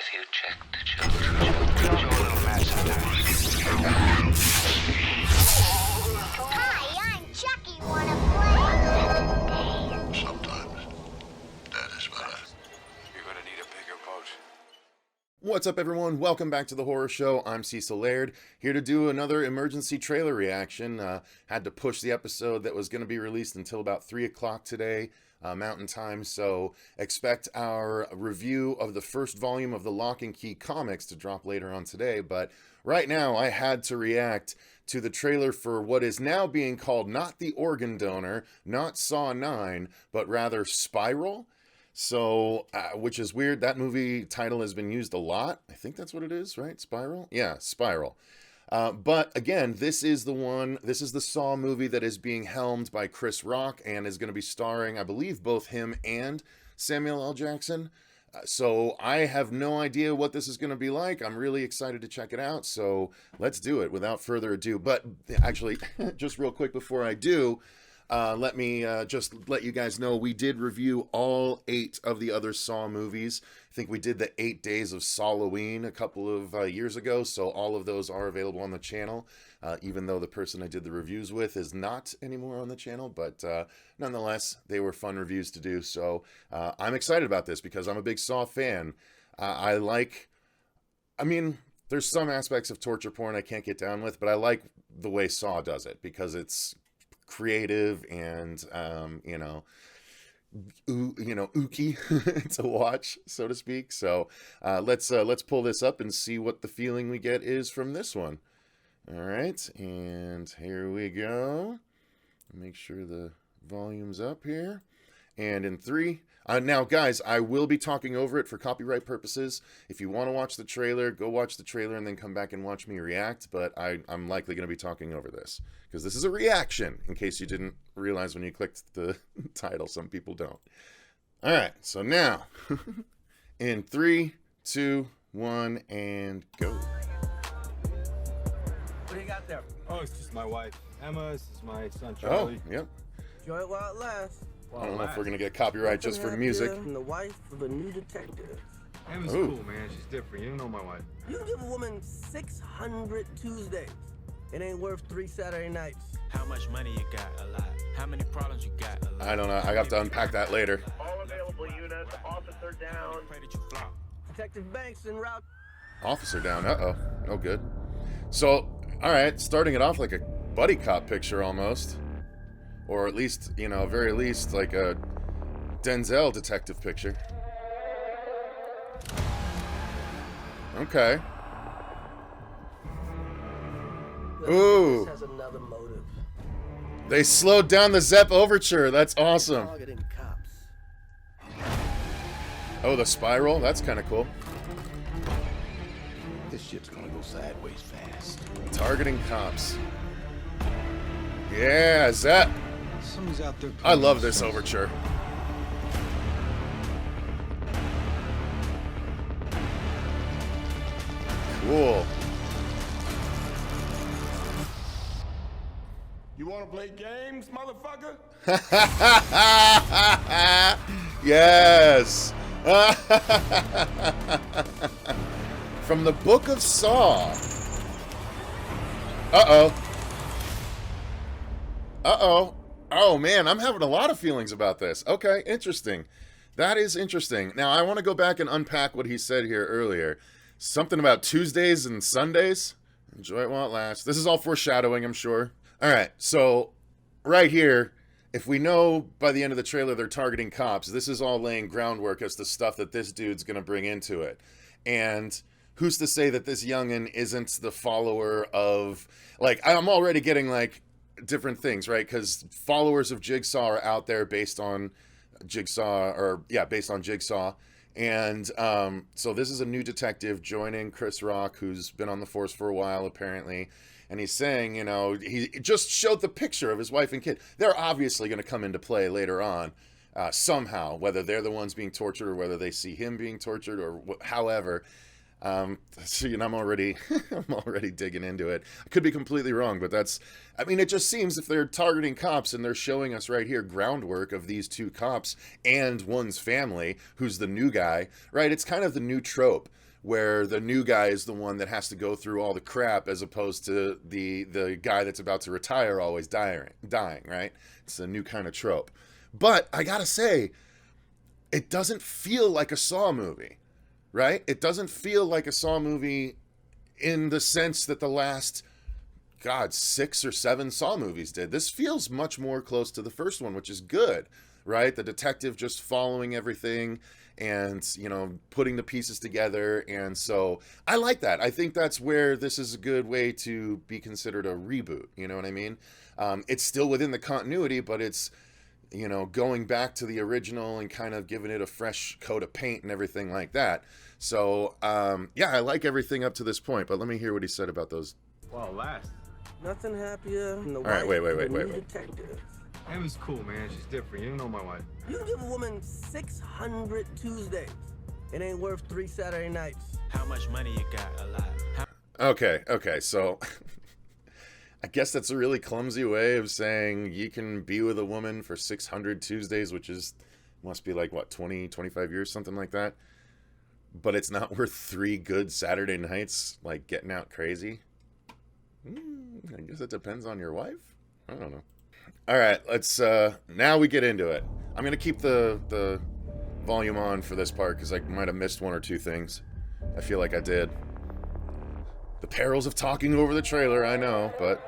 Have you checked the children? Your little mess Hi, I'm Chucky. Wanna play? Sometimes that is better. You're gonna need a bigger boat. What's up, everyone? Welcome back to the Horror Show. I'm Cecil, Laird, here to do another emergency trailer reaction. Had to push the episode that was going to be released until about 3 o'clock today, Mountain Time, so expect our review of the first volume of the Lock and Key comics to drop later on today. But right now, I had to react to the trailer for what is now being called not The Organ Donor, not Saw 9, but rather Spiral. So, which is weird. That movie title has been used a lot. I think that's what it is, right? Spiral? Yeah, Spiral. But again, this is the Saw movie that is being helmed by Chris Rock and is going to be starring, I believe, both him and Samuel L. Jackson. So I have no idea what this is going to be like. I'm really excited to check it out. So let's do it without further ado. But actually, just real quick before I do, let me just let you guys know we did review all 8 of the other Saw movies. I think we did the 8 Days of Sawloween a couple of years ago, so all of those are available on the channel, even though the person I did the reviews with is not anymore on the channel, but nonetheless, they were fun reviews to do, so I'm excited about this because I'm a big Saw fan. I mean, there's some aspects of torture porn I can't get down with, but I like the way Saw does it because it's creative and ooky to watch, so to speak. So let's pull this up and see what the feeling we get is from this one. All right, and here we go. Make sure the volume's up here, and in 3. Now, guys, I will be talking over it for copyright purposes. If you want to watch the trailer, go watch the trailer and then come back and watch me react. But I'm likely going to be talking over this because this is a reaction, in case you didn't realize when you clicked the title. Some people don't. All right, so now, in 3, 2, 1, and go. What do you got there? Oh, it's just my wife, Emma. This is my son, Charlie. Oh, yep. Enjoy it while it lasts. I don't know if we're going to get copyright just for music. And the wife of a new detective. Emma's Ooh. cool, man. She's different. You don't know my wife. You give a woman 600 Tuesdays. It ain't worth 3 Saturday nights. How much money you got? A lot. How many problems you got? A lot. I don't know. I have to unpack that later. All available units, officer down. Pray that you flop. Detective Banks en route. Officer down. Uh-oh. No good. So, all right, starting it off like a buddy cop picture almost. Or at least, very least, like a Denzel detective picture. Okay. Ooh. This has another motive. They slowed down the Zepp Overture. That's awesome. Targeting cops. Oh, the spiral? That's kind of cool. This shit's gonna go sideways fast. Targeting cops. Yeah, Zepp. Someone's out there. I love this overture. Cool. You wanna play games, motherfucker? Yes. From the Book of Saw. Uh-oh. Uh-oh. Oh, man, I'm having a lot of feelings about this. Okay, interesting. That is interesting. Now, I want to go back and unpack what he said here earlier. Something about Tuesdays and Sundays. Enjoy it while it lasts. This is all foreshadowing, I'm sure. All right, so right here, if we know by the end of the trailer they're targeting cops, this is all laying groundwork as to stuff that this dude's going to bring into it. And who's to say that this youngin' isn't the follower of... Like, I'm already getting, like, different things, right? Because followers of Jigsaw are out there based on Jigsaw. And so this is a new detective joining Chris Rock, who's been on the force for a while, apparently. And he's saying, he just showed the picture of his wife and kid. They're obviously going to come into play later on, somehow, whether they're the ones being tortured or whether they see him being tortured or however. So, I'm already digging into it. I could be completely wrong, but it just seems if they're targeting cops and they're showing us right here groundwork of these 2 cops and one's family, who's the new guy, right? It's kind of the new trope where the new guy is the one that has to go through all the crap, as opposed to the guy that's about to retire always dying, right? It's a new kind of trope. But I gotta say, it doesn't feel like a Saw movie, right? It doesn't feel like a Saw movie in the sense that the last, 6 or 7 Saw movies did. This feels much more close to the first one, which is good, right? The detective just following everything and, you know, putting the pieces together. And so I like that. I think that's where this is a good way to be considered a reboot. You know what I mean? It's still within the continuity, but it's, you know, going back to the original and kind of giving it a fresh coat of paint and everything like that. So, yeah, I like everything up to this point, but let me hear what he said about those. Well, last. Nothing happier than the All right, wife wait. of a new detective. Emma's cool, man. She's different. You know my wife. You give a woman 600 Tuesdays. It ain't worth 3 Saturday nights. How much money you got? A lot. Okay, so I guess that's a really clumsy way of saying you can be with a woman for 600 Tuesdays, which must be like, what, 20, 25 years, something like that. But it's not worth 3 good Saturday nights, like getting out crazy. I guess it depends on your wife. I don't know. All right, let's, now we get into it. I'm going to keep the volume on for this part because I might have missed 1 or 2 things. I feel like I did. The perils of talking over the trailer, I know, but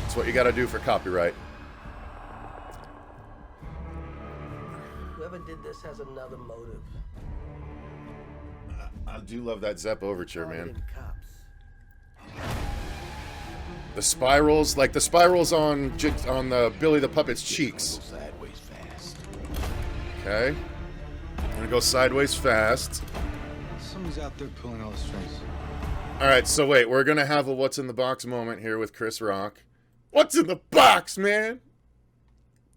it's what you got to do for copyright. Whoever did this has another motive. I do love that Zepp overture, man. Targeted cops. The spirals, like the spirals on the Billy the Puppet's cheeks. Go sideways fast. Okay. I'm gonna go sideways fast. Someone's out there pulling all the strings. Alright, so wait, we're gonna have a what's in the box moment here with Chris Rock. What's in the box, man?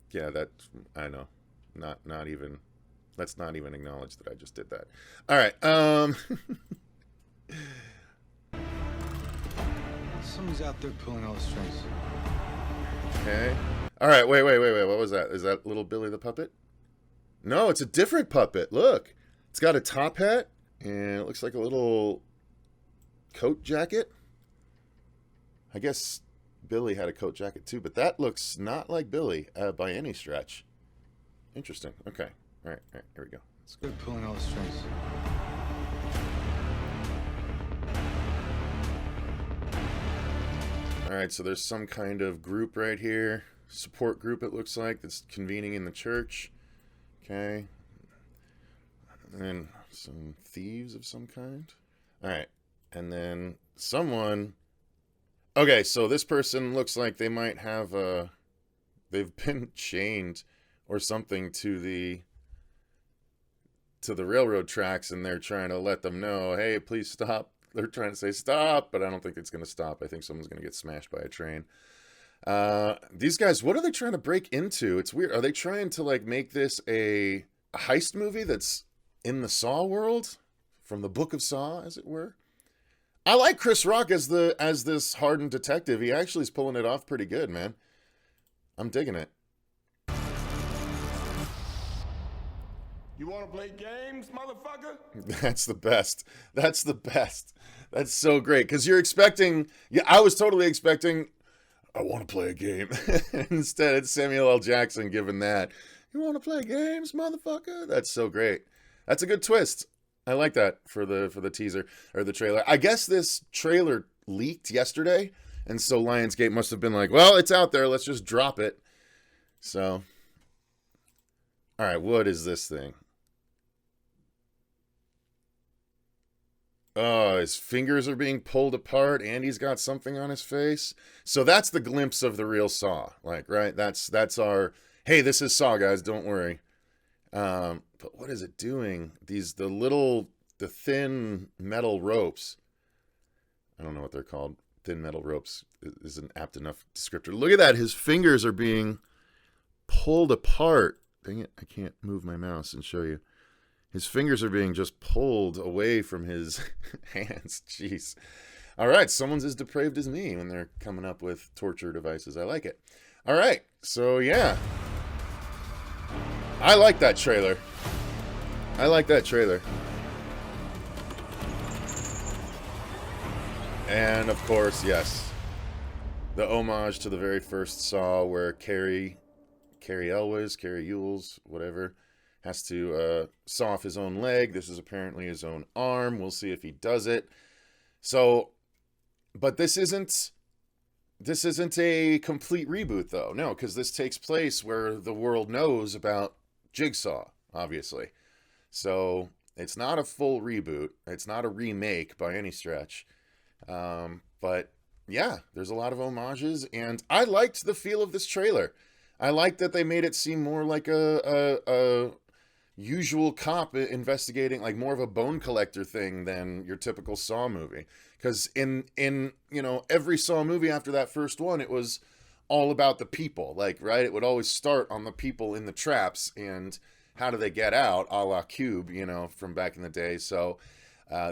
Yeah, that, I know. Not even, let's not even acknowledge that I just did that. Alright, Someone's out there pulling all the strings. okay. Alright, wait, what was that? Is that little Billy the Puppet? No, it's a different puppet, look. It's got a top hat, and it looks like a little coat jacket. I guess Billy had a coat jacket too, but that looks not like Billy by any stretch. Interesting. Okay. All right, here we go. Let's go. They're pulling all the strings. All right, so there's some kind of group right here. Support group, it looks like, that's convening in the church. Okay. And then some thieves of some kind. All right. And then someone... Okay, so this person looks like they might have they've been chained or something to the railroad tracks, and they're trying to let them know, hey, please stop. They're trying to say stop, but I don't think it's going to stop. I think someone's going to get smashed by a train. These guys, what are they trying to break into? It's weird. Are they trying to like make this a heist movie that's in the Saw world? From the Book of Saw, as it were? I like Chris Rock as this hardened detective. He actually is pulling it off pretty good, man. I'm digging it. You want to play games, motherfucker? That's the best. That's the best. That's so great. Because you're expecting... Yeah, I was totally expecting... I want to play a game. Instead, it's Samuel L. Jackson giving that. You want to play games, motherfucker? That's so great. That's a good twist. I like that for the teaser or the trailer. I guess this trailer leaked yesterday, and so Lionsgate must have been like, well, it's out there. Let's just drop it. So, all right, what is this thing? Oh, his fingers are being pulled apart, and he's got something on his face. So that's the glimpse of the real Saw, like, right? That's our, hey, this is Saw, guys. Don't worry. But what is it doing? The thin metal ropes. I don't know what they're called. Thin metal ropes isn't apt enough descriptor. Look at that. His fingers are being pulled apart. Dang it. I can't move my mouse and show you. His fingers are being just pulled away from his hands. Jeez. All right. Someone's as depraved as me when they're coming up with torture devices. I like it. All right. So, yeah. I like that trailer. I like that trailer. And of course, yes, the homage to the very first Saw where Carrie Ewells, whatever, has to saw off his own leg. This is apparently his own arm. We'll see if he does it. So, but this isn't a complete reboot, though. No, because this takes place where the world knows about Jigsaw, obviously. So it's not a full reboot. It's not a remake by any stretch. But yeah, there's a lot of homages, and I liked the feel of this trailer. I liked that they made it seem more like a usual cop investigating, like more of a bone collector thing than your typical Saw movie. Because in every Saw movie after that first one, it was all about the people, like, right? It would always start on the people in the traps and how do they get out, a la Cube, from back in the day. So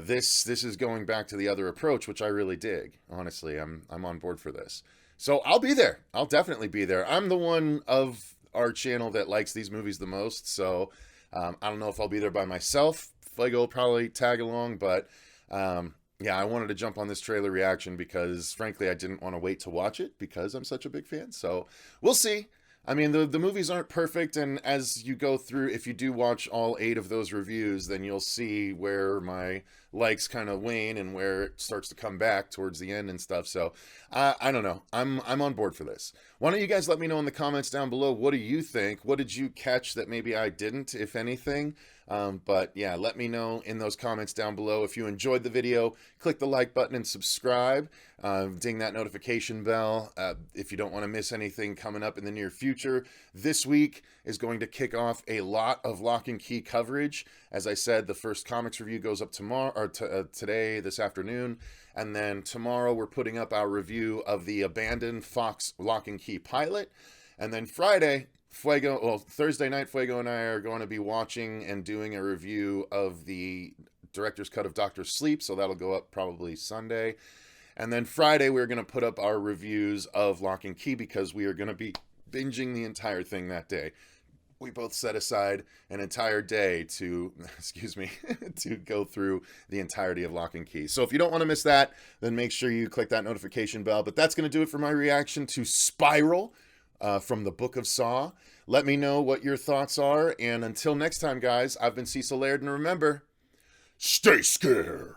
this is going back to the other approach, which I really dig. Honestly, I'm on board for this. So I'll be there. I'll definitely be there. I'm the one of our channel that likes these movies the most. So I don't know if I'll be there by myself. Fuego will probably tag along, but yeah, I wanted to jump on this trailer reaction because, frankly, I didn't want to wait to watch it because I'm such a big fan. So we'll see. I mean, the movies aren't perfect, and as you go through, if you do watch all 8 of those reviews, then you'll see where my likes kind of wane and where it starts to come back towards the end and stuff. So I don't know. I'm on board for this. Why don't you guys let me know in the comments down below, what do you think? What did you catch that maybe I didn't, if anything? But yeah, let me know in those comments down below. If you enjoyed the video, click the like button and subscribe. Ding that notification bell if you don't want to miss anything coming up in the near future. This week is going to kick off a lot of Lock and Key coverage. As I said, the first comics review goes up tomorrow, or today, this afternoon. And then tomorrow we're putting up our review of the abandoned Fox Lock and Key pilot. And then Thursday night, Fuego and I are going to be watching and doing a review of the director's cut of Dr. Sleep, so that'll go up probably Sunday. And then Friday, we're going to put up our reviews of Lock and Key because we are going to be binging the entire thing that day. We both set aside an entire day to, to go through the entirety of Lock and Key. So if you don't want to miss that, then make sure you click that notification bell. But that's going to do it for my reaction to Spiral from the Book of Saw. Let me know what your thoughts are. And until next time, guys, I've been Cecil Laird. And remember, stay scared.